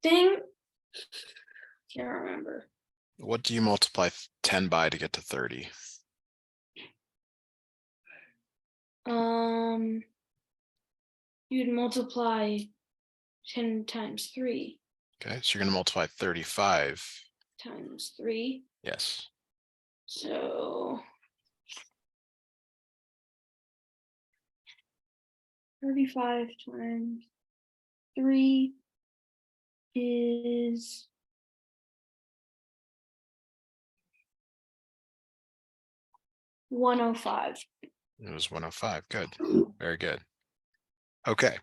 Dang. Can't remember. What do you multiply 10 by to get to 30? You'd multiply 10 times 3 Okay, so you're going to multiply 35. times 3. Yes. So 35 times 3 is 105. It was 105. Good. Very good. Okay.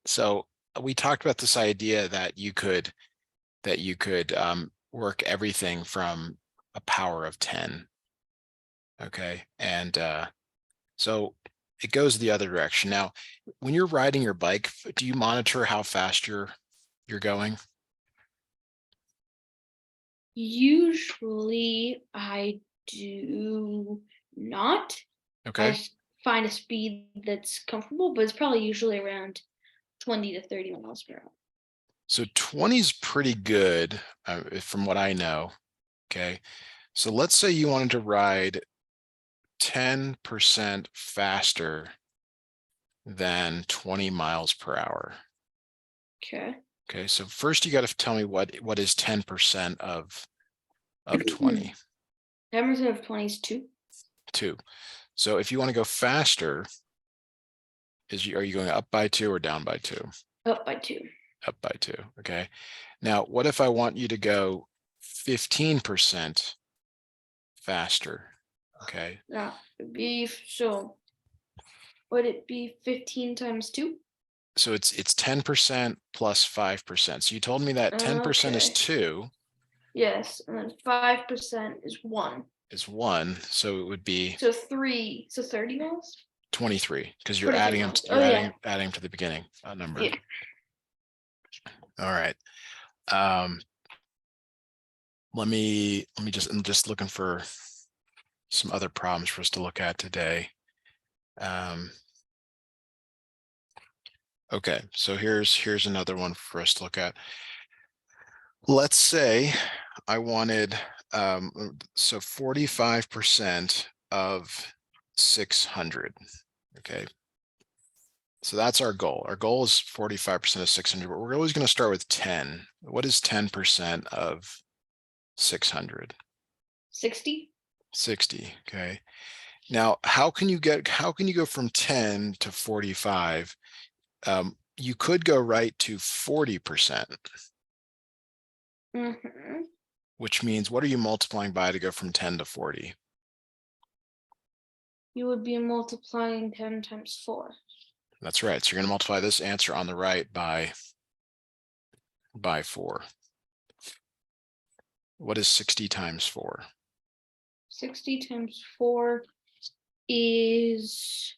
So we talked about this idea that you could work everything from a power of 10. Okay. And so it goes the other direction. Now, when you're riding your bike, do you monitor how fast you're going? Usually I do not. Okay. I find a speed that's comfortable, but it's probably usually around 20 to 30 miles per hour. So 20 is pretty good from what I know. Okay. So let's say you wanted to ride 10% faster than 20 miles per hour. Okay. Okay. So first you got to tell me what is 10% of 20? 10% of 20 is 2. 2. So if you want to go faster, are you going up by 2 or down by 2? Up by 2. Up by 2. Okay. Now, what if I want you to go 15% faster? Okay. That would be, so would it be 15 times 2? So it's 10% plus 5%. So you told me that 10% is Okay. 2. Yes, and then 5% is 1. Is 1. So it would be So 3. So 30 miles? 23 because you're 23 adding them. miles. You're Oh, yeah. adding to the beginning number. Yeah. All right. Let me I'm just looking for some other problems for us to look at today. Okay, so here's another one for us to look at. Let's say I wanted so 45% of 600. Okay. So that's our goal. Our goal is 45% of 600, but we're always going to start with 10. What is 10% of 600? 60? 60. Okay. Now, how can you go from 10 to 45? You could go right to 40%, which means what are you multiplying by to go from 10 to 40? You would be multiplying 10 times 4. That's right. So you're going to multiply this answer on the right by 4. What is 60 times 4? 60 times 4 is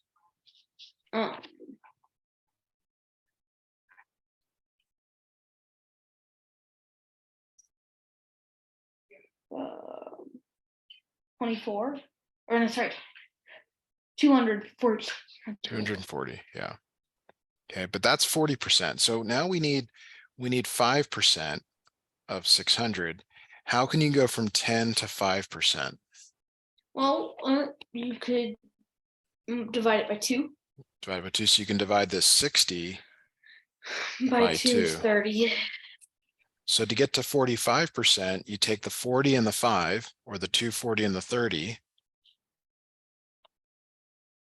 24. Or no, sorry, 240. 240. Yeah. Okay, but that's 40%. So now we need 5% of 600. How can you go from 10 to 5%? Well, you could divide it by 2. Divide by 2. So you can divide this 60 by 2 is 30. So to get to 45%, you take the 40 and the 5, or the 240 and the 30.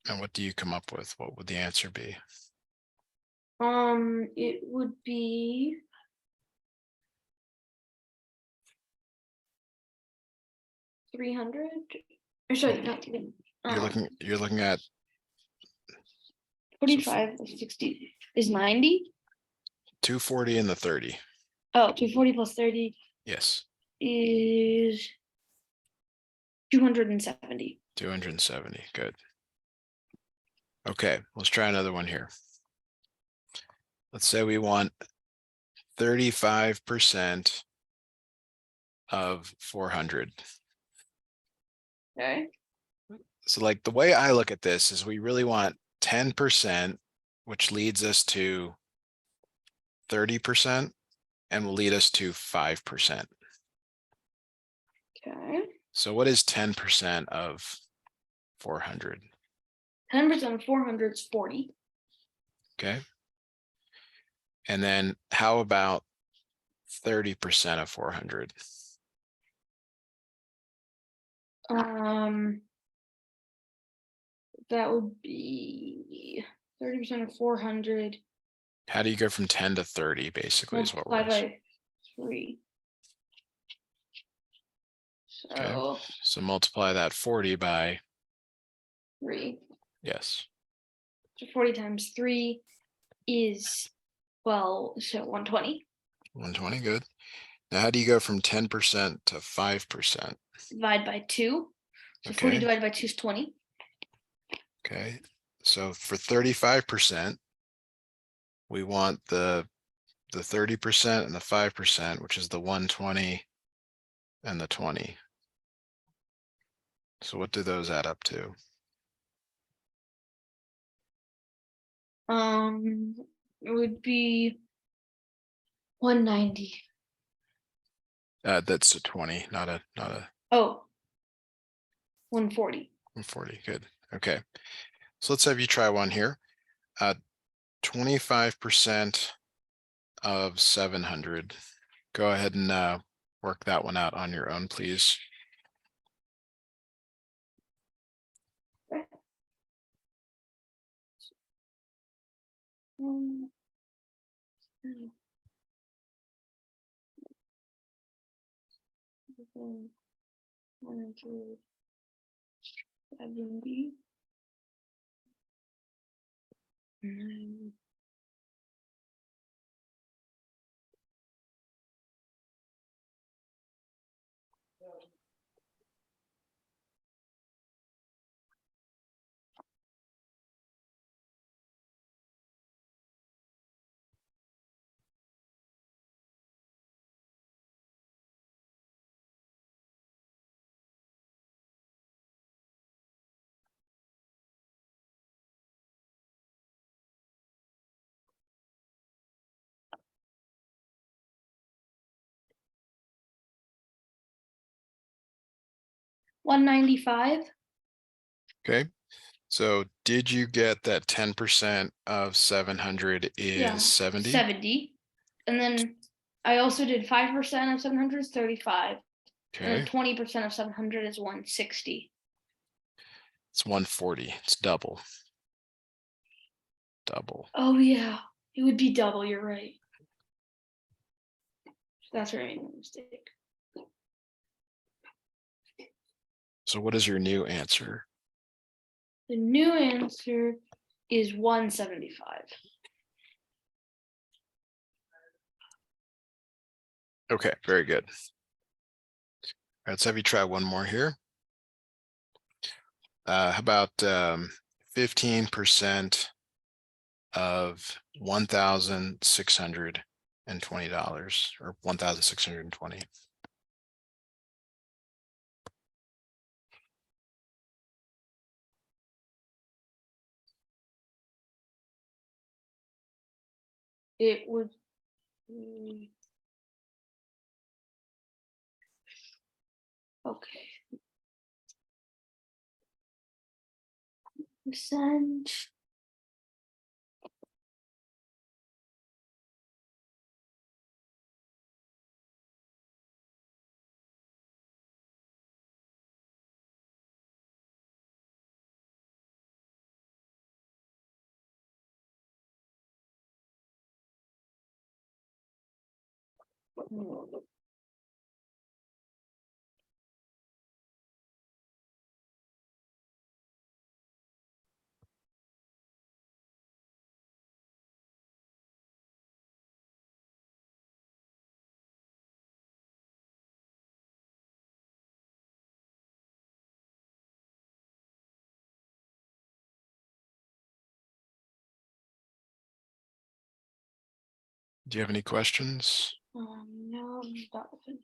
And what do you come up with? What would the answer be? It would be 300. Or sorry, not even. You're looking at 45 plus 60 is 90. 240 and the 30. Oh, 240 plus 30 Yes. is 270. 270. Good. Okay, let's try another one here. Let's say we want 35% of 400. Okay. So like the way I look at this is we really want 10%, which leads us to 30% and will lead us to 5%. Okay. So what is 10% of 400? 10% of 400 is 40. Okay. And then how about 30% of 400? That would be 30% of 400 How do you go from 10 to 30 basically is what we're multiplied by 3. okay. So So multiply that 40 by 3. yes. So 40 times 3 is, well, so 120. 120, good. Now how do you go from 10% to 5%? Divide by 2. So 40 Okay. divided by 2 is 20. Okay. So for 35%, we want the 30% and the 5%, which is the 120 and the 20. So what do those add up to? It would be 190. That's a 20, not a Oh, 140. 40. Good. Okay. So let's have you try one here. 25% of 700. Go ahead and work that one out on your own, please. Um, 170. Mm, 195. Okay. So did you get that 10% of 700 Yeah, is 70? 70. And then I also did 5% of 700 is 35. And then Okay. 20% of 700 is 160. It's 140. It's double. Double. Oh, yeah. It would be double. You're right. That's where I made a mistake. So what is your new answer? The new answer is 175. Okay, very good. All right, let's have you try one more here. How about 15% of $1,620 or 1,620? It would be, okay. Percent. Do you have any questions? No, I'm about to finish.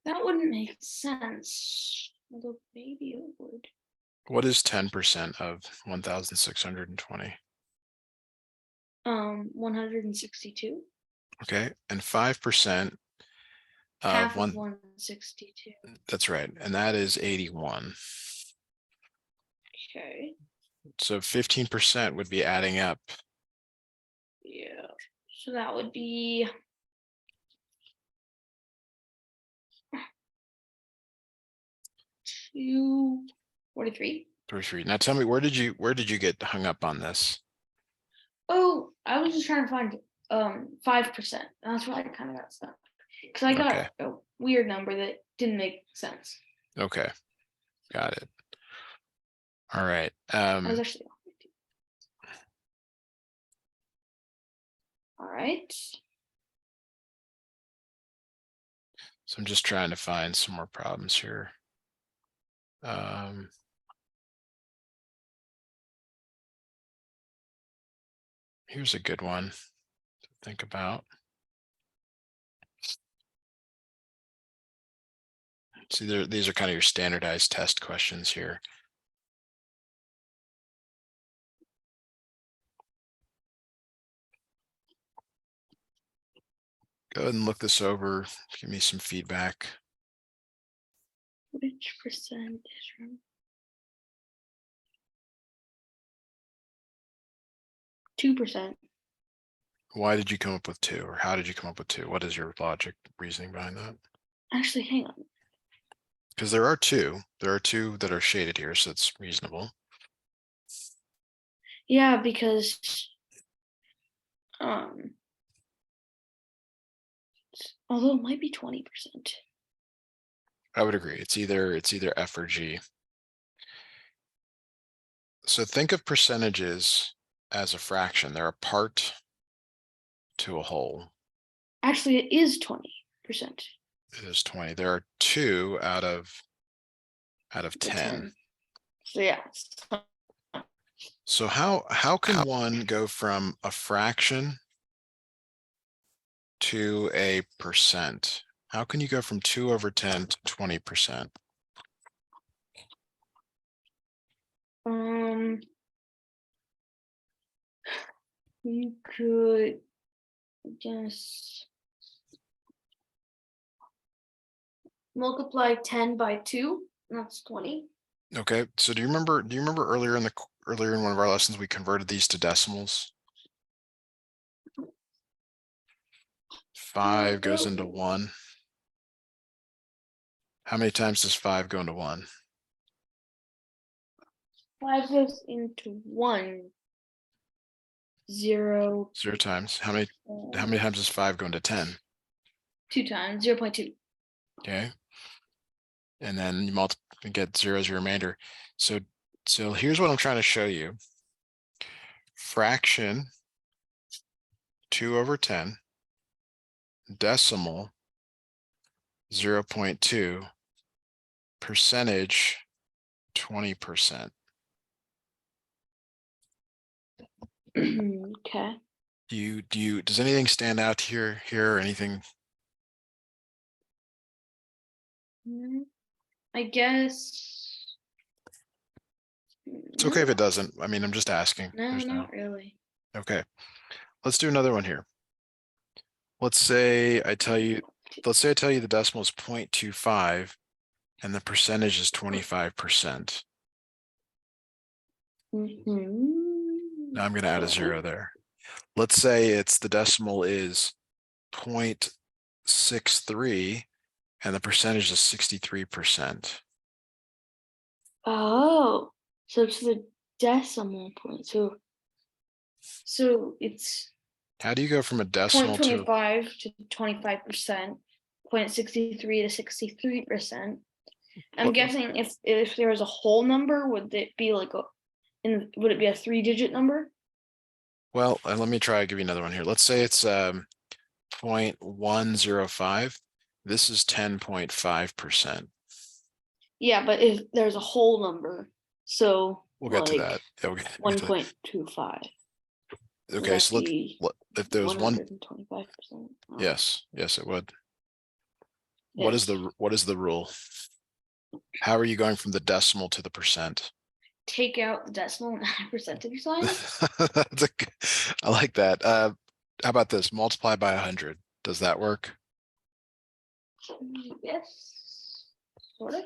That wouldn't make sense. Although maybe it would. What is 10% of 1,620? 162. Okay, and 5% Half of of one, 162. that's right, and that is 81. Okay. So 15% would be adding up. Yeah. So that would be 243. 33. Now tell me, where did you get hung up on this? Oh, I was just trying to find 5%. That's why I kind of got stuck. Because I got Okay, a weird number that didn't make sense. okay, got it. All right. I was actually off. All right. So I'm just trying to find some more problems here. Here's a good one to think about. See, these are kind of your standardized test questions here. Go ahead and look this over. Give me some feedback. Which percent is from 2%? Why did you come up with 2, or how did you come up with 2? What is your logic reasoning behind that? Actually, hang on. Because there are two that are shaded here, so it's reasonable. Yeah, because although it might be 20%. I would agree. It's either F or G. So think of percentages as a fraction. They're a part to a whole. Actually, it is 20%. It is 20. There are 2 out of The 10. 10. So yeah. So how can one go from a fraction to a percent? How can you go from 2/10 to 20%? You could just multiply 10 by 2. That's 20. Okay, so do you remember earlier in one of our lessons we converted these to decimals? 5 goes into 1. How many times does 5 go into 1? 5 goes into 1. 0. 0 times. How many times does 5 go into 10? 2 times 0.2. Okay. And then you get 0 as your remainder. So here's what I'm trying to show you. Fraction 2/10, decimal 0.2, percentage 20%. Okay. Does anything stand out here or anything? I guess. It's okay if it doesn't. I mean, I'm just asking. No, There's no. not really. Okay. Let's do another one here. Let's say I tell you the decimal is 0.25 and the percentage is 25%. Now I'm going to add a 0 there. Let's say the decimal is 0.63 and the percentage is 63%. Oh, so it's the decimal point. So it's How do you go from a decimal to 0.25 to 25%, 0.63 to 63%. I'm guessing if there was a whole number, would it be like would it be a 3-digit number? well, let me try give you another one here. Let's say it's 0.105. This is 10.5%. Yeah, but if there's a whole number, so We'll get to that. Yeah, 1.25. Okay, so if there was 125%. yes, it would. What is Yes. what is the rule? How are you going from the decimal to the percent? Take out the decimal and add a percentage sign. I like that. How about this? Multiply by 100. Does that work? Yes, sort of.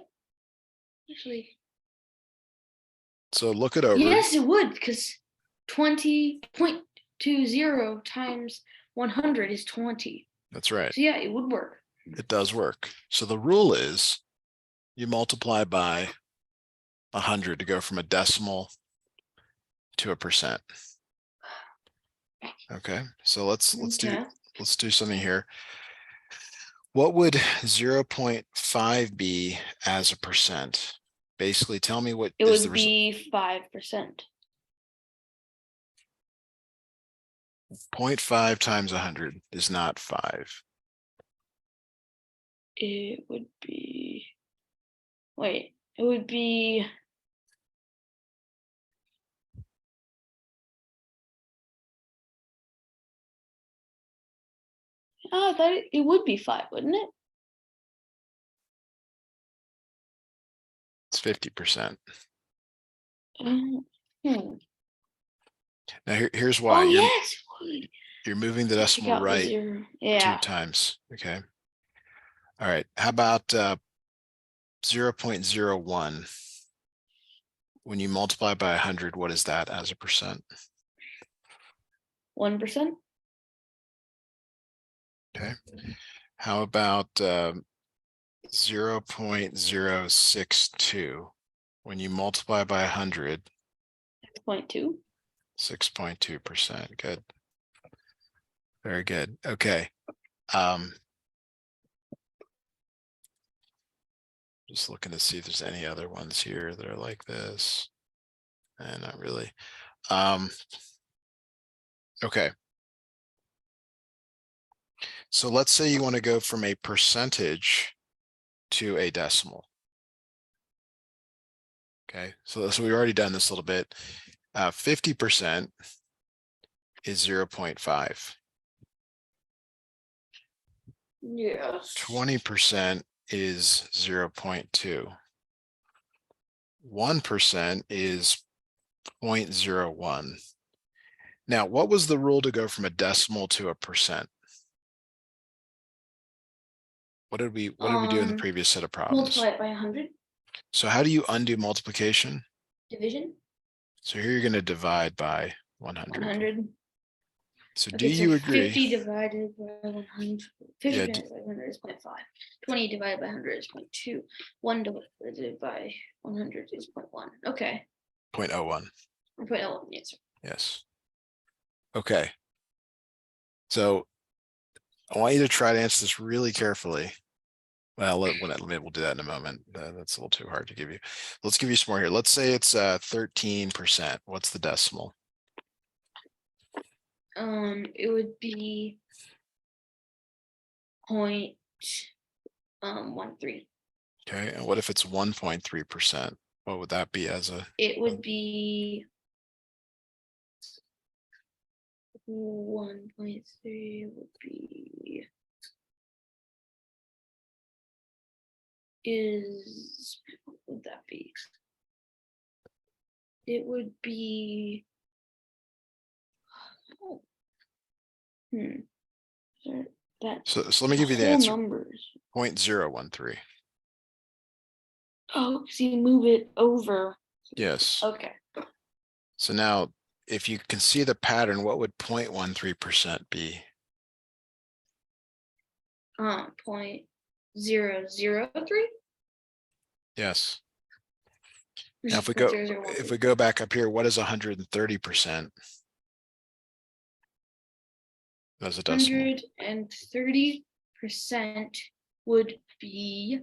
Actually, So look it over. yes, it would, because 20.20 times 100 is 20. That's right. So yeah, it would work. It does work. So the rule is you multiply by 100 to go from a decimal to a percent. Okay, so let's do something here. What would 0.5 be as a percent? Basically, tell me what It is the would result. be 5%. 0.5 times 100 is not 5. It would be, wait, it would be, oh, that it would be 5, wouldn't it? It's 50%. Hmm. Now here's why. Oh yes, it would. You're moving the Take decimal out the right 0. 2 Yeah. times. Okay. All right. How about 0.01? When you multiply by 100, what is that as a percent? 1%. Okay. How about 0.062? When you multiply by 100, 0.2. 6.2%. Good. Very good. Okay. Just looking to see if there's any other ones here that are like this. And not really. Okay. So let's say you want to go from a percentage to a decimal. Okay, so we've already done this a little bit. 50% is 0.5. Yes. 20% is 0.2. 1% is 0.01. Now, what was the rule to go from a decimal to a percent? What did we do in the previous set of problems? Multiply it by 100. So how do you undo multiplication? Division. So here you're going to divide by 100. 100. So Okay, do you agree? 50 divided by 100. 50 Yeah, divided by 100 is 0.5. 20 divided by 100 is 0.2. 1 divided by 100 is 0.1. Okay. 0.01. 0.01, yes. Yes. Okay. So I want you to try to answer this really carefully. Well, maybe we'll do that in a moment. That's a little too hard to give you. Let's give you some more here. Let's say it's 13%. What's the decimal? It would be 0.13. Okay, and what if it's 1.3%? What would that be as a? It would be 1.3 would be what would that be? It would be that So let me give you the whole answer. numbers. 0.013. Oh, so you move it over. Yes. Okay. So now, if you can see the pattern, what would 0.13% be? 0.003. Yes. Now, if we go back up here, what is 130%? As a decimal. 130% would be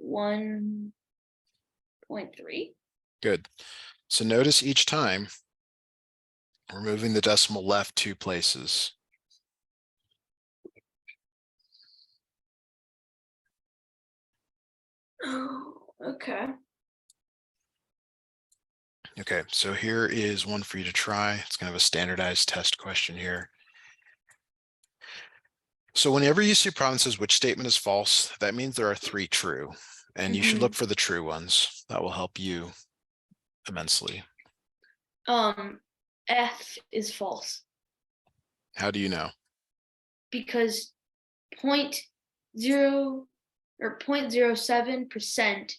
1.3. Good. So notice each time we're moving the decimal left 2 places. Oh, okay. Okay, so here is one for you to try. It's kind of a standardized test question here. So whenever you see problem that says which statement is false, that means there are 3 true, and you should look for the true ones. That will help you immensely. F is false How do you know? because 0.07%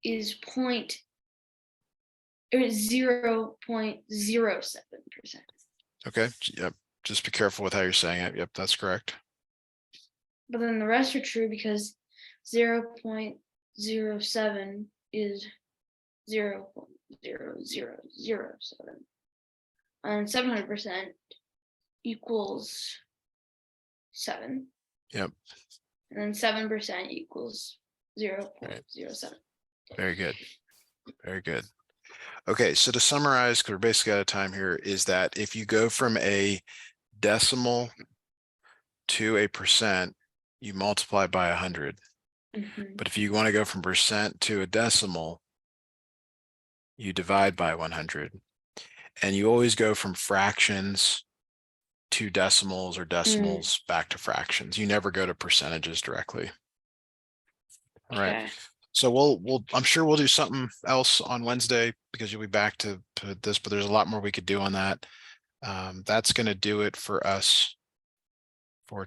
is 0.07%. Okay, yep. Just be careful with how you're saying it. Yep, that's correct. But then the rest are true because 0.07 is 0.0007. And 700% equals 7. Yep. And then 7% equals 0.07. Very good. Very good. Okay, so to summarize, because we're basically out of time here, is that if you go from a decimal to a percent, you multiply by 100. But if you want to go from percent to a decimal, you divide by 100. And you always go from fractions to decimals or decimals back to fractions. You never go to percentages directly. All right. So I'm sure we'll do something else on Wednesday because you'll be back to this, but there's a lot more we could do on that. That's going to do it for us